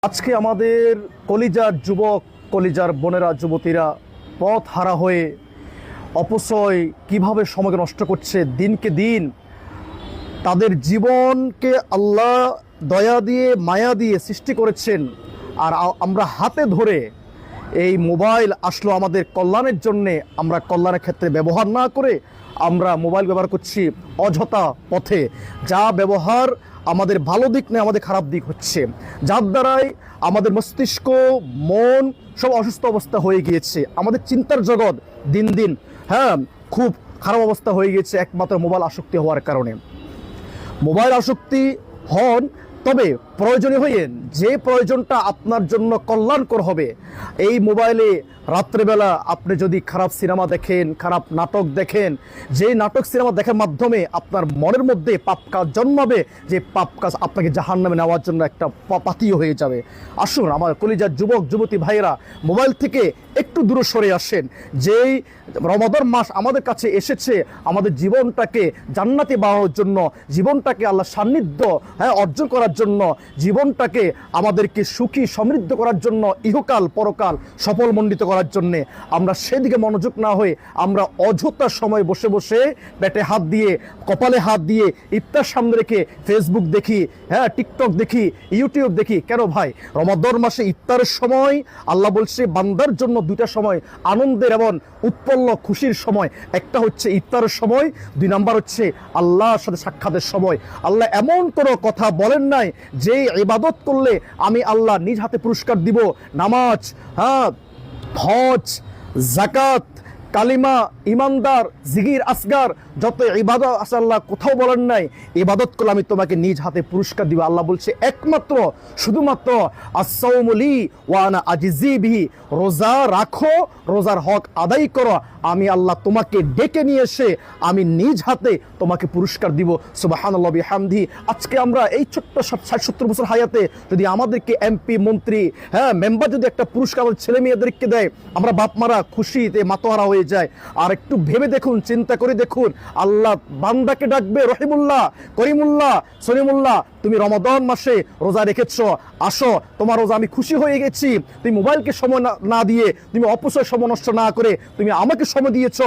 আজকে আমাদের কলিজার যুবক, কলিজার বোনেরা, যুবতীরা পথ হারা হয়ে অপচয় কিভাবে সময়কে নষ্ট করছে দিনকে দিন। তাদের জীবনকে আল্লাহ দয়া দিয়ে, মায়া দিয়ে সৃষ্টি করেছেন, আর আমরা হাতে ধরে এই মোবাইল আসলো আমাদের কল্যাণের জন্যে, আমরা কল্যাণের ক্ষেত্রে ব্যবহার না করে আমরা মোবাইল ব্যবহার করছি অযথা পথে। যা ব্যবহার আমাদের ভালো দিক নেই, আমাদের খারাপ দিক হচ্ছে, যার দ্বারাই আমাদের মস্তিষ্ক, মন সব অসুস্থ অবস্থা হয়ে গিয়েছে। আমাদের চিন্তার জগৎ দিন দিন খুব খারাপ অবস্থা হয়ে গিয়েছে একমাত্র মোবাইল আসক্তি হওয়ার কারণে। মোবাইল আসক্তি হন, তবে প্রয়োজনীয় হইয়েন যে প্রয়োজনটা আপনার জন্য কল্যাণকর হবে। এই মোবাইলে রাত্রেবেলা আপনি যদি খারাপ সিনেমা দেখেন, খারাপ নাটক দেখেন, যে নাটক সিনেমা দেখার মাধ্যমে আপনার মনের মধ্যে পাপ কাজ জন্মাবে, যে পাপ কাজ আপনাকে জাহান্নামে নেওয়ার জন্য একটা পাথেয় হয়ে যাবে। আসুন আমার কলিজার যুবক যুবতী ভাইয়েরা, মোবাইল থেকে একটু দূরে সরে আসেন। যেই রমাদান মাস আমাদের কাছে এসেছে, আমাদের জীবনটাকে জান্নাতি বানানোর জন্য, জীবনটাকে আল্লাহ সান্নিধ্য অর্জন করার জন্য, জীবনটাকে আমাদেরকে সুখী সমৃদ্ধ করার জন্য, ইহকাল পরকাল সফলমণ্ডিত করার জন্যে, আমরা সেদিকে মনোযোগ না হয়ে আমরা অযথা সময় বসে বসে পেটে হাত দিয়ে, কপালে হাত দিয়ে, ইফতার সামনে রেখে ফেসবুক দেখি, টিকটক দেখি, ইউটিউব দেখি। কেন ভাই? রমাদান মাসে ইফতারের সময় আল্লাহ বলছে বান্দার জন্য দুইটা সময় আনন্দের এবং উৎপন্ন খুশির সময়। একটা হচ্ছে ইফতারের সময়, দুই নাম্বার হচ্ছে আল্লাহর সাথে সাক্ষাতের সময়। আল্লাহ এমন কোনো কথা বলেন নাই যে ইবাদত করলে আমি আল্লাহ নিজ হাতে পুরস্কার দিব। নামাজ, হজ, যাকাত, কালিমা, ইমানদার, জিগির আসগার, যত ইবাদত আছে আল্লাহ কোথাও বলেন নাই ইবাদত করলে আমি তোমাকে নিজ হাতে পুরস্কার দিব। আল্লাহ বলছে একমাত্র শুধুমাত্র আস-সাওমু লি ওয়া আনা আজজি বিহি, রোজা রাখো, রোজার হক আদায় করো, আমি আল্লাহ তোমাকে ডেকে নিয়ে এসে আমি নিজ হাতে তোমাকে পুরস্কার দিব। সুবহানাল্লাহ বিহামদিহি। আজকে আমরা এই ছোট্ট 60-70 বছর হায়াতে যদি আমাদেরকে এমপি, মন্ত্রী, মেম্বার যদি একটা পুরস্কার আমাদের ছেলে মেয়েদেরকে দেয়, আমরা বাপ মারা খুশিতে মাতোয়ারা হয়ে যায়। আর একটু ভেবে দেখুন, চিন্তা করে দেখুন, আল্লাহ বান্দাকে ডাকবে রহিমুল্লাহ, করিমুল্লাহ, সলিমুল্লাহ, তুমি রমাদান মাসে রোজা রেখেছো, আসো, তোমার রোজা আমি খুশি হয়ে গেছি। তুমি মোবাইলকে সময় না দিয়ে, তুমি অপচয় সময় নষ্ট না করে তুমি আমাকে সময় দিয়েছো।